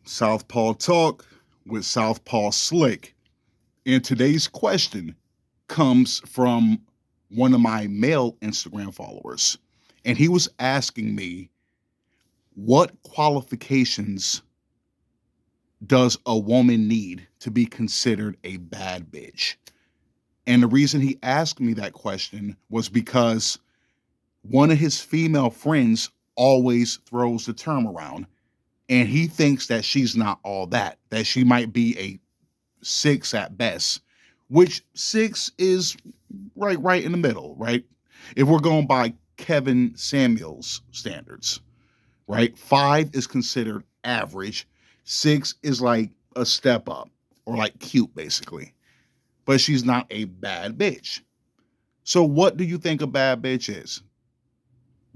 Southpaw Talk with Southpaw Slick. And today's question comes from one of my male Instagram followers. And he was asking me, what qualifications does a woman need to be considered a bad bitch? And the reason he asked me that question was because one of his female friends always throws the term around, and he thinks that she's not all that she might be a six at best, which six is right in the middle, right? If we're going by Kevin Samuels standards, right? Five is considered average. Six is like a step up or like cute, basically. But she's not a bad bitch. So what do you think a bad bitch is?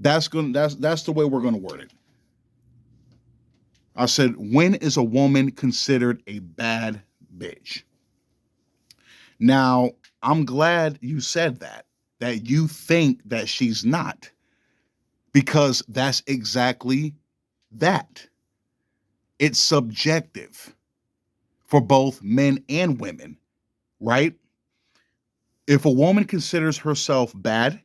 That's the way we're gonna word it. I said, when is a woman considered a bad bitch? Now, I'm glad you said that you think that she's not, because that's exactly that. It's subjective for both men and women, right? If a woman considers herself bad,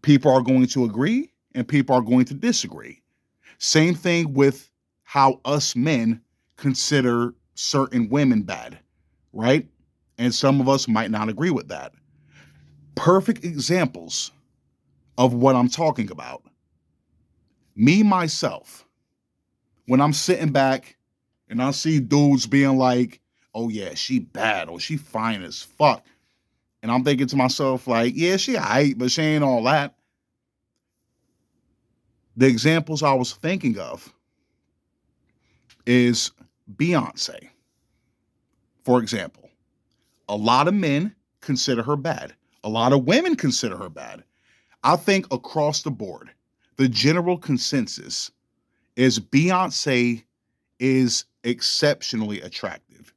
people are going to agree and people are going to disagree. Same thing with how us men consider certain women bad, right? And some of us might not agree with that. Perfect examples of what I'm talking about. Me, myself, when I'm sitting back and I see dudes being like, oh yeah, she bad, or she fine as fuck. And I'm thinking to myself, like, yeah, she aight, but she ain't all that. The examples I was thinking of is Beyonce, for example. A lot of men consider her bad. A lot of women consider her bad. I think across the board, the general consensus is Beyonce is exceptionally attractive,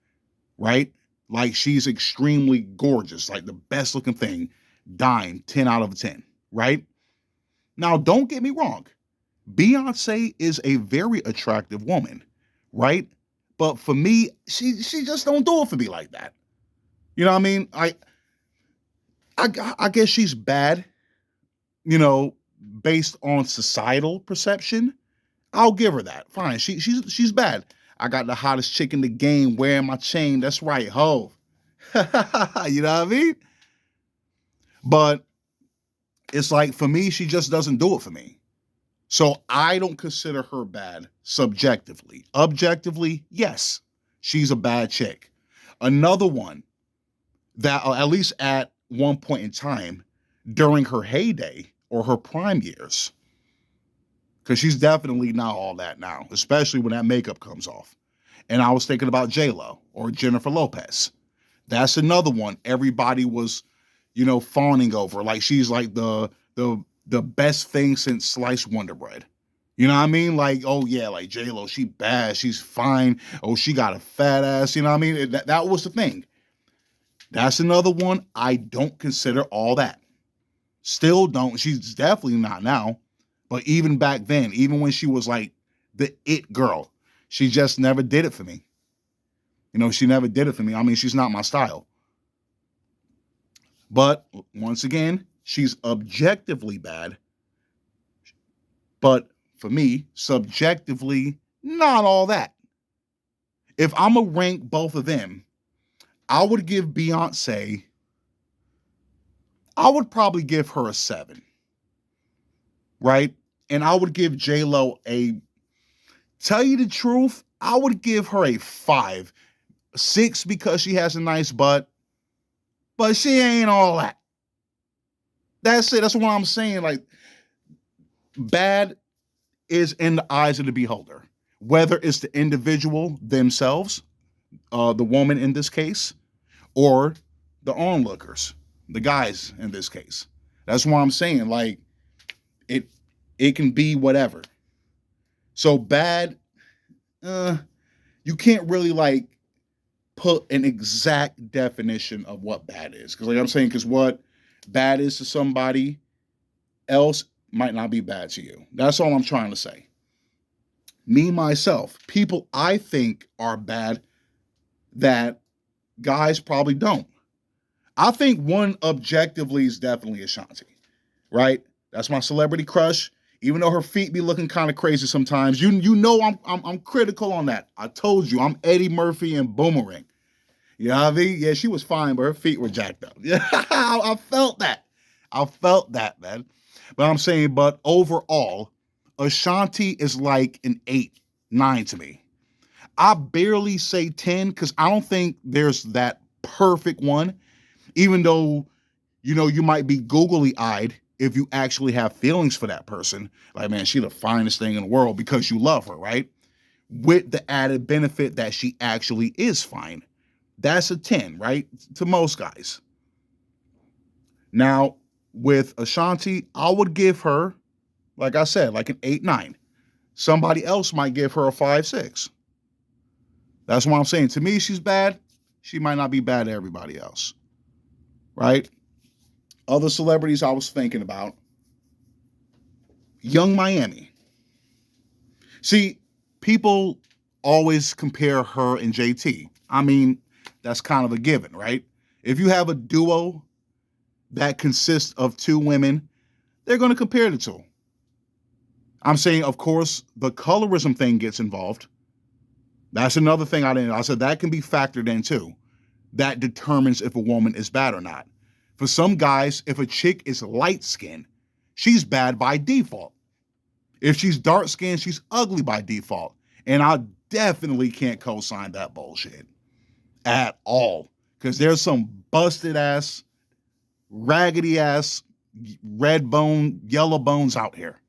right? Like she's extremely gorgeous, like the best looking thing, dime, 10 out of 10, right? Now, don't get me wrong. Beyonce is a very attractive woman, right? But for me, she just don't do it for me like that. You know what I mean? I guess she's bad, you know, based on societal perception. I'll give her that. Fine. She's bad. I got the hottest chick in the game wearing my chain. That's right, ho. You know what I mean? But it's like for me, she just doesn't do it for me. So I don't consider her bad subjectively. Objectively, yes, she's a bad chick. Another one that, at least at one point in time during her heyday or her prime years, because she's definitely not all that now, especially when that makeup comes off. And I was thinking about J-Lo or Jennifer Lopez. That's another one everybody was, fawning over. Like she's like the best thing since sliced Wonder Bread. You know what I mean? Like, oh yeah, like J-Lo, she bad, she's fine. Oh, she got a fat ass. You know what I mean? That was the thing. That's another one I don't consider all that. Still don't. She's definitely not now. But even back then, even when she was like the it girl, she just never did it for me. She never did it for me. I mean, she's not my style. But once again, she's objectively bad. But for me, subjectively, not all that. If I'm going to rank both of them, I would give Beyonce, I would probably give her a 7, right? And I would give J-Lo tell you the truth, I would give her a 5. 6 because she has a nice butt, but she ain't all that. That's it. That's what I'm saying. Like, bad is in the eyes of the beholder. Whether it's the individual themselves, the woman in this case, or the onlookers, the guys in this case. That's why I'm saying, like, it can be whatever. So bad, you can't really like put an exact definition of what bad is. Because like I'm saying, because what bad is to somebody else might not be bad to you. That's all I'm trying to say. Me, myself, people I think are bad that guys probably don't. I think one objectively is definitely Ashanti, right? That's my celebrity crush. Even though her feet be looking kind of crazy sometimes, you know I'm critical on that. I told you I'm Eddie Murphy and Boomerang. You know what I mean? Yeah, she was fine, but her feet were jacked up. Yeah, I felt that. I felt that, man. But I'm saying, but overall, Ashanti is like an 8, 9 to me. I barely say 10 because I don't think there's that perfect one, even though, you might be googly eyed if you actually have feelings for that person. Like, man, she's the finest thing in the world because you love her, right? With the added benefit that she actually is fine. That's a 10, right? To most guys. Now, with Ashanti, I would give her, like I said, like an 8, 9. Somebody else might give her a 5, 6. That's what I'm saying. To me, she's bad. She might not be bad to everybody else, right? Other celebrities I was thinking about. Young Miami. See, people always compare her and JT. I mean, that's kind of a given, right? If you have a duo that consists of two women, they're going to compare the two. I'm saying, of course, the colorism thing gets involved. That's another thing I said that can be factored in too. That determines if a woman is bad or not. For some guys, if a chick is light skinned, she's bad by default. If she's dark skinned, she's ugly by default. And I definitely can't co-sign that bullshit at all. Because there's some busted ass, raggedy ass, red bone, yellow bones out here.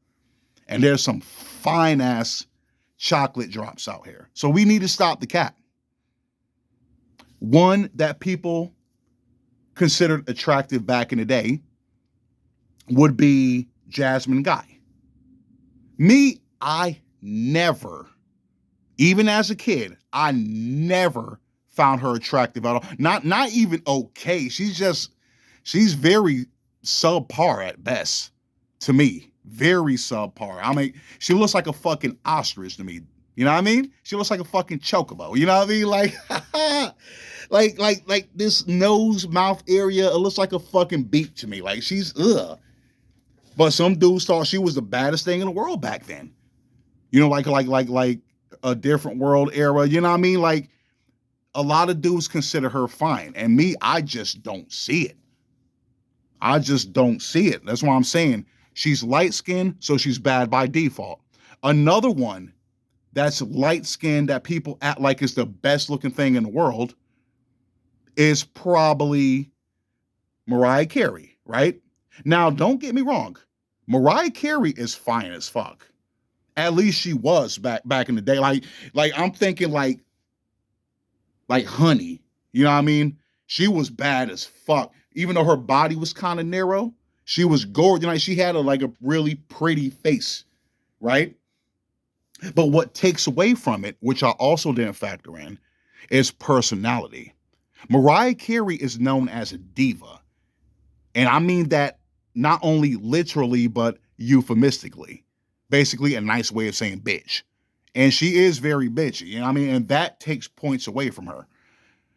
And there's some fine ass chocolate drops out here. So we need to stop the cap. One that people considered attractive back in the day would be Jasmine Guy. Me, I never, even as a kid, I never found her attractive at all. Not even okay. She's very subpar at best to me. Very subpar. I mean, she looks like a fucking ostrich to me. You know what I mean? She looks like a fucking chocobo. You know what I mean? Like this nose mouth area, it looks like a fucking beak to me. Like she's ugh. But some dudes thought she was the baddest thing in the world back then. Like a different world era. You know what I mean? Like a lot of dudes consider her fine. And me, I just don't see it. I just don't see it. That's why I'm saying she's light skinned, so she's bad by default. Another one that's light skinned that people act like is the best looking thing in the world is probably Mariah Carey, right? Now, don't get me wrong. Mariah Carey is fine as fuck. At least she was back in the day. Like I'm thinking like Honey. You know what I mean? She was bad as fuck. Even though her body was kind of narrow, she was gorgeous. Like she had a really pretty face, right? But what takes away from it, which I also didn't factor in, is personality. Mariah Carey is known as a diva. And I mean that not only literally, but euphemistically. Basically, a nice way of saying bitch. And she is very bitchy, you know what I mean? And that takes points away from her.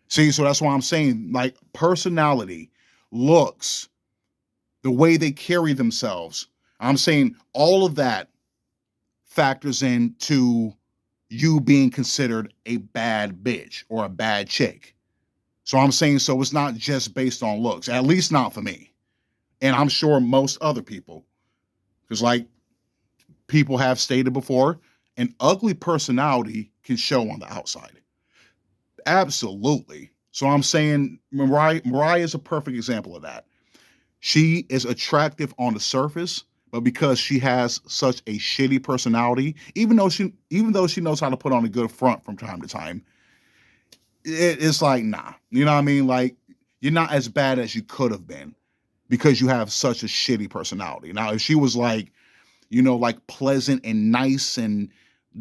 See, so that's why I'm saying, like, personality, looks, the way they carry themselves. I'm saying all of that factors into you being considered a bad bitch or a bad chick. So I'm saying, so it's not just based on looks, at least not for me. And I'm sure most other people, because like people have stated before, an ugly personality can show on the outside. Absolutely. So I'm saying Mariah is a perfect example of that. She is attractive on the surface, but because she has such a shitty personality, even though she knows how to put on a good front from time to time, it's like, nah. You know what I mean? Like, you're not as bad as you could have been because you have such a shitty personality. Now, if she was like, like pleasant and nice and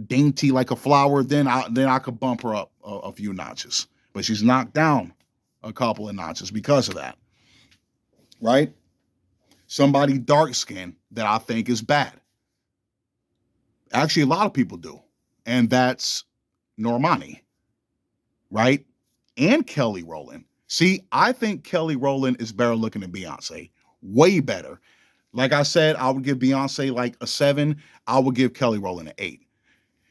dainty like a flower, then I could bump her up a few notches. But she's knocked down a couple of notches because of that. Right? Somebody dark skinned that I think is bad. Actually, a lot of people do. and that's Normani, right? And Kelly Rowland. See, I think Kelly Rowland is better looking than Beyonce. Way better. Like I said, I would give Beyonce like a 7. I would give Kelly Rowland an 8.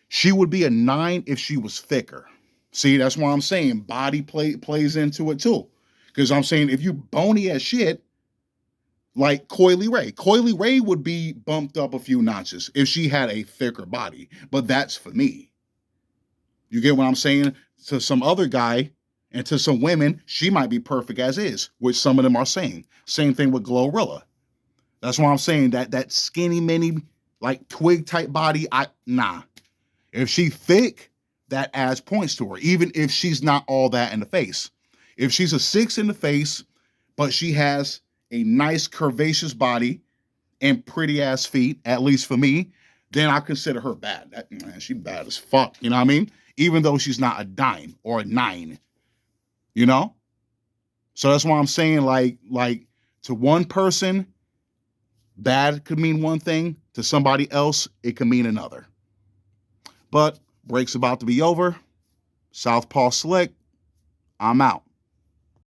She would be a 9 if she was thicker. See, that's why I'm saying body plays into it too. Because I'm saying if you bony as shit, like Coily Ray would be bumped up a few notches if she had a thicker body. But that's for me. You get what I'm saying? To some other guy and to some women, she might be perfect as is, which some of them are saying. Same thing with Glorilla. That's why I'm saying that skinny mini, like twig type body, nah. If she thick, that adds points to her, even if she's not all that in the face. If she's a 6 in the face, but she has a nice curvaceous body and pretty ass feet, at least for me, then I consider her bad. Man, she bad as fuck. You know what I mean? Even though she's not a 9 or a 9, you know? So that's why I'm saying like to one person, bad could mean one thing. To somebody else, it could mean another. But break's about to be over. Southpaw Slick, I'm out.